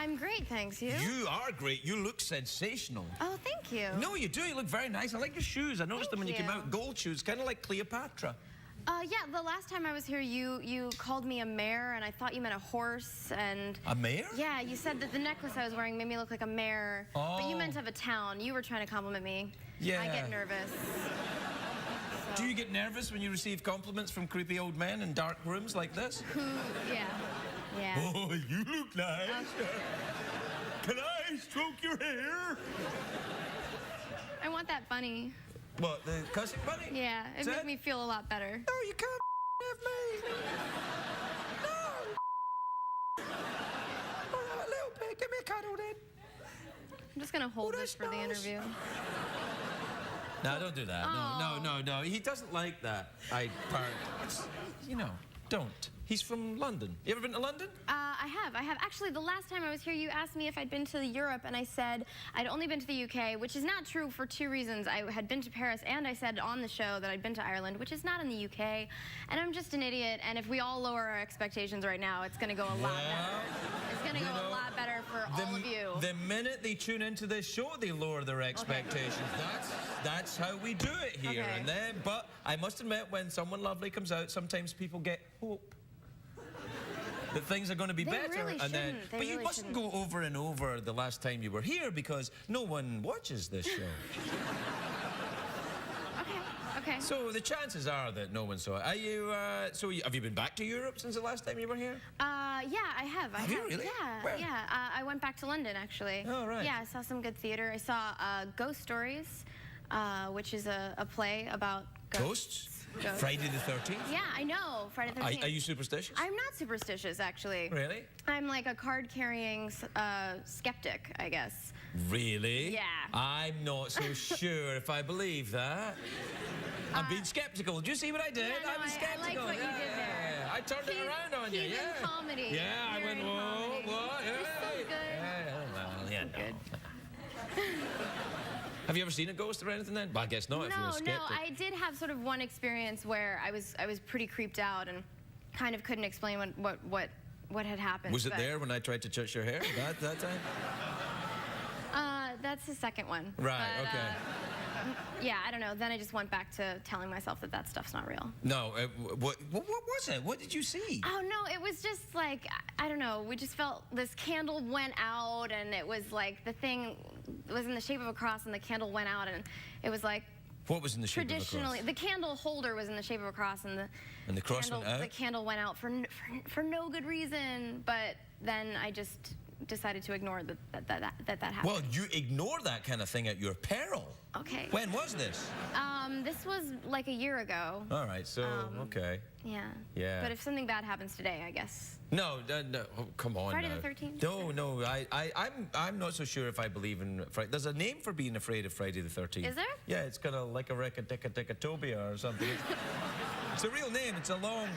I'm great, thanks. You? You are great. You look sensational. Oh, thank you. No, you do. You look very nice. I like your shoes. I noticed them when you came out. Gold shoes, kind of like Cleopatra. Yeah, the last time I was here, you called me a mare, and I thought you meant a horse, and... A mare? Yeah, you said that the necklace I was wearing made me look like a mare, but you meant of a town. You were trying to compliment me. Yeah. I get nervous. Do you get nervous when you receive compliments from creepy old men in dark rooms like this? Yeah. Yeah. Oh, you look nice. Can I stroke your hair? I want that bunny. What, the cussing bunny? Yeah, it made me feel a lot better. No, you can't have me. No. All right, a little bit. Give me a cuddle then. I'm just gonna hold this for the interview. No, don't do that. No. He doesn't like that. You know, don't. He's from London. You ever been to London? I have. Actually, the last time I was here, you asked me if I'd been to Europe, and I said I'd only been to the UK, which is not true for two reasons. I had been to Paris, and I said on the show that I'd been to Ireland, which is not in the UK. And I'm just an idiot, and if we all lower our expectations right now, it's going to go a lot better. It's going to go a lot better for all of you. The minute they tune into this show, they lower their expectations. Okay. That's how we do it here. Okay. And then, but I must admit, when someone lovely comes out, sometimes people get hope that things are going to be better. Really and then, they but you really mustn't go over and over the last time you were here because no one watches this show. Okay. So the chances are that no one saw it. Are you? Have you been back to Europe since the last time you were here? Yeah, I have. Have you really? Yeah. Where? Yeah. I went back to London actually. Oh right. Yeah, I saw some good theater. I saw Ghost Stories, which is a play about ghosts. Friday the 13th? Yeah, I know. Friday the 13th. Are you superstitious? I'm not superstitious, actually. Really? I'm like a card-carrying skeptic, I guess. Really? Yeah. I'm not so sure if I believe that. I'm being skeptical. Do you see what I did? Yeah, no, I was skeptical. I like what you did there. I turned it around on you. He's in comedy. Yeah, I went, whoa, what? You're so good. Yeah, well, yeah, Good. Have you ever seen a ghost or anything then? Well, I guess not if you're a skeptic. No, I did have sort of one experience where I was pretty creeped out and kind of couldn't explain what had happened. Was it there when I tried to touch your hair that time? That's the second one. Right, but, okay. Yeah, I don't know. Then I just went back to telling myself that stuff's not real. No, what was it? What did you see? Oh, no, it was just like, I don't know. We just felt this candle went out, and it was like the thing was in the shape of a cross, and the candle went out, and it was like... What was in the shape of a cross? Traditionally, the candle holder was in the shape of a cross, and the cross went out? The candle went out for no good reason, but then I just decided to ignore that happened. Well, you ignore that kind of thing at your peril. Okay. When was this? This was like a year ago. All right, so, okay. Yeah. Yeah. But if something bad happens today, I guess. No, oh, come on Friday now. the 13th? No, I'm not so sure if I believe in Friday. There's a name for being afraid of Friday the 13th. Is there? Yeah, it's kind of like a recca-ticka-ticka-tobia or something. It's a real name. It's a long...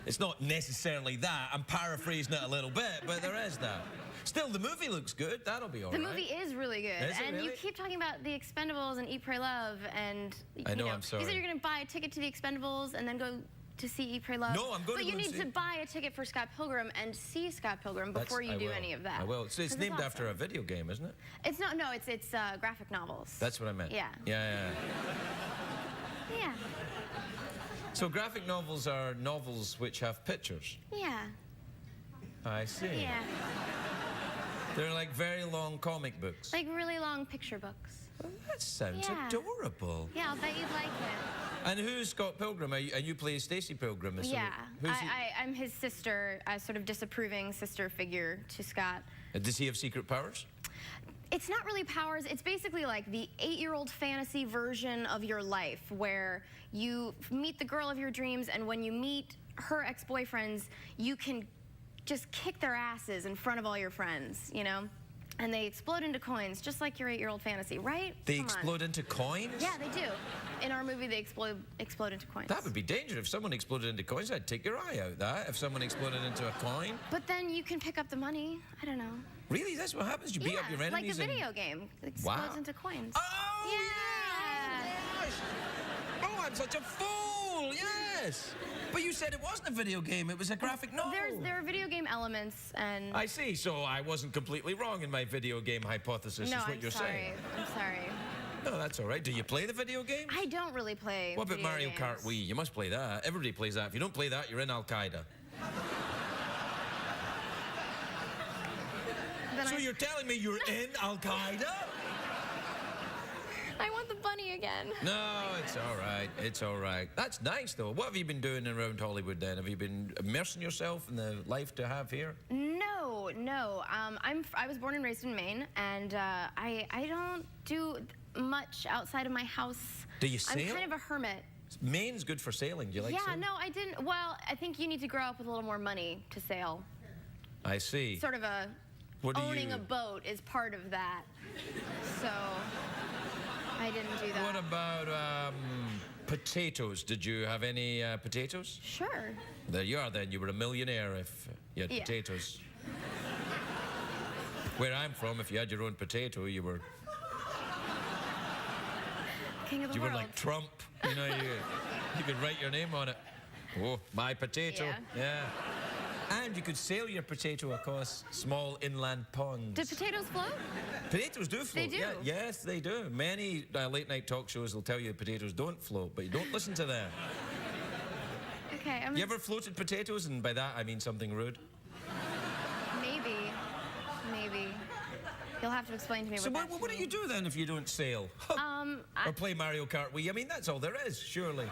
It's not necessarily that. I'm paraphrasing it a little bit, but there is that. Still, the movie looks good. That'll be all right. The movie is really good. Is it and really? you keep talking about The Expendables and Eat, Pray, Love, and I know, I'm sorry. You said you're going to buy a ticket to The Expendables and then go to see Eat, Pray, Love. No, I'm going but to you need to buy a ticket for Scott Pilgrim and see Scott Pilgrim before you do any of that. I will. It's named awesome. after a video game, isn't it? It's it's graphic novels. That's what I meant. Yeah. Yeah. Yeah. So graphic novels are novels which have pictures. Yeah. I see. Yeah. They're like very long comic books. Like really long picture books. Well, that sounds adorable. Yeah, I'll bet you'd like it. And who's Scott Pilgrim? And you play Stacey Pilgrim? Yeah. Who's I'm his sister, a sort of disapproving sister figure to Scott. Does he have secret powers? It's not really powers. It's basically like the 8-year-old fantasy version of your life where you meet the girl of your dreams, and when you meet her ex-boyfriends, you can just kick their asses in front of all your friends, you know? And they explode into coins, just like your 8-year-old fantasy, right? They explode into coins? Yeah, they do. In our movie, they explode into coins. That would be dangerous. If someone exploded into coins, I'd take your eye out, that. If someone exploded into a coin. But then you can pick up the money. I don't know. Really? That's what happens? You beat up your enemies? Like the video game. It explodes into coins. Oh, yeah! Oh, I'm such a fool. Yes. But you said it wasn't a video game. It was a graphic novel. There are video game elements, and I see. So I wasn't completely wrong in my video game hypothesis, no, is what I'm you're sorry. saying. I'm sorry. No, that's all right. Do you play the video games? I don't really play. What about video Mario games. Kart Wii? You must play that. Everybody plays that. If you don't play that, you're in Al-Qaeda. So you're telling me you're in Al-Qaeda? I want the bunny again. No, it's all right. It's all right. That's nice, though. What have you been doing around Hollywood, then? Have you been immersing yourself in the life to have here? No, no. I was born and raised in Maine, and I don't do much outside of my house. Do you sail? I'm kind of a hermit. Maine's good for sailing. Do you like Yeah, sailing? no, I didn't. Well, I think you need to grow up with a little more money to sail. I see. Sort of owning a boat is part of that. So I didn't do that. What about potatoes? Did you have any potatoes? Sure. There you are, then. You were a millionaire if you had Yeah. potatoes. Where I'm from, if you had your own potato, you were King of the you world. were like Trump. You know, you could write your name on it. Oh, my potato. Yeah. And you could sail your potato across small inland ponds. Do potatoes float? Potatoes do float. They do? Yeah, yes, they do. Many late-night talk shows will tell you potatoes don't float, but you don't listen to them. Okay, You ever floated potatoes? And by that, I mean something rude. Maybe. You'll have to explain to me So what what do you do then if you don't sail? Or play Mario Kart Wii? I mean, that's all there is, surely.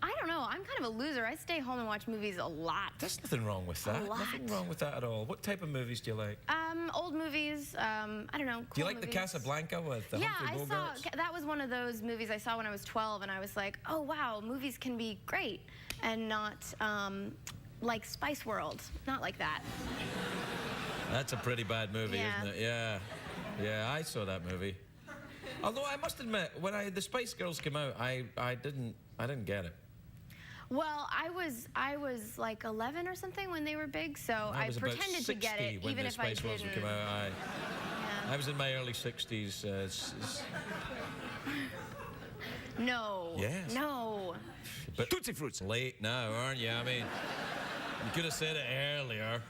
I don't know. I'm kind of a loser. I stay home and watch movies a lot. There's nothing wrong with that. A lot. Nothing wrong with that at all. What type of movies do you like? Old movies. I don't know. Cool Do you like movies. the Casablanca with the Yeah, Humphrey I saw. Bogarts? That was one of those movies I saw when I was 12, and I was like, oh wow, movies can be great, and not like Spice World. Not like that. That's a pretty bad movie, Yeah. isn't it? Yeah. Yeah, I saw that movie. Although I must admit, when the Spice Girls came out, I didn't get it. Well, I was like 11 or something when they were big, so I was about pretended to 60 get it, when even the if I Spice Girls didn't. came out. Yeah. I was in my early 60s. No. Yes. No. But Tootsie Fruit's late now, aren't you? I mean, you could have said it earlier.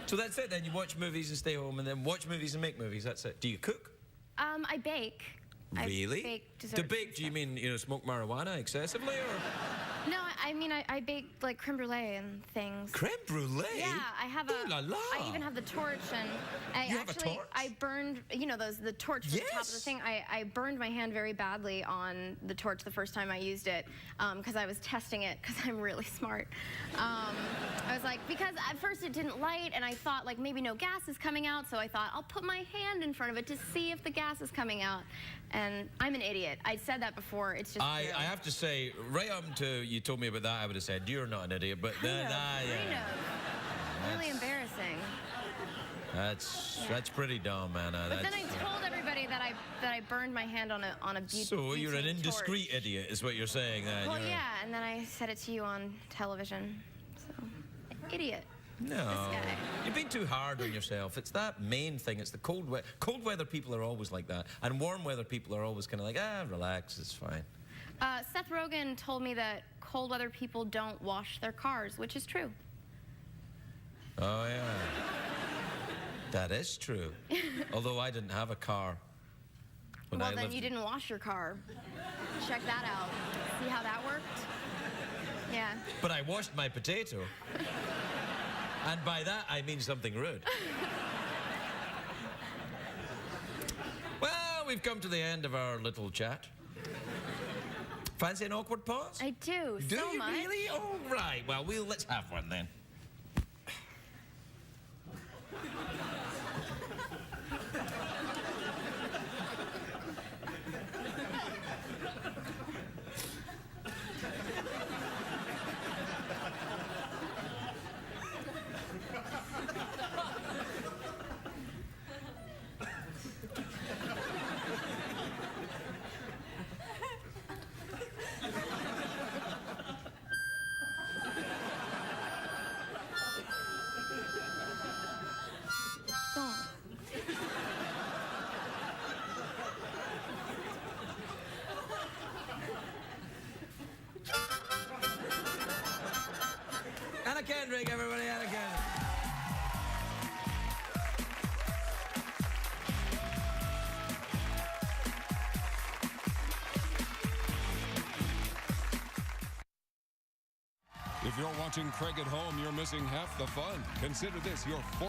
So that's it then. You watch movies and stay home, and then watch movies and make movies. That's it. Do you cook? I bake. Really? I bake desserts. To and bake, do you stuff. mean, smoke marijuana excessively, or? No, I mean I bake like creme brulee and things. Creme brulee? Yeah, I have Ooh la la. I even have the torch, and I You have a actually torch? I burned the torch from the top of the Yes. thing. I burned my hand very badly on the torch the first time I used it because I was testing it because I'm really smart. I was like, because at first it didn't light, and I thought like maybe no gas is coming out, so I thought I'll put my hand in front of it to see if the gas is coming out. And I'm an idiot. I said that before. It's just I true. have to say, right up until you told me about that, I would have said, you're not an idiot, but then, Kind of. Really That's- embarrassing. That's pretty dumb, Anna. But then I told everybody that I burned my hand on a So you're an butane indiscreet torch. idiot, is what you're saying then. Well, You're- yeah, and then I said it to you on television. So, idiot. No, This guy. you've been too hard on yourself. It's that main thing. It's the cold weather. Cold weather people are always like that, and warm weather people are always kind of like, relax, it's fine. Seth Rogen told me that cold weather people don't wash their cars, which is true. Oh yeah, that is true. Although I didn't have a car when Well, I then lived. you didn't wash your car. Check that out. See how that worked? Yeah. But I washed my potato. And by that, I mean something rude. Well, we've come to the end of our little chat. Fancy an awkward pause? I do. Do so you much. really? All right. Well, let's have one then. If you're watching Craig at home, you're missing half the fun. Consider this your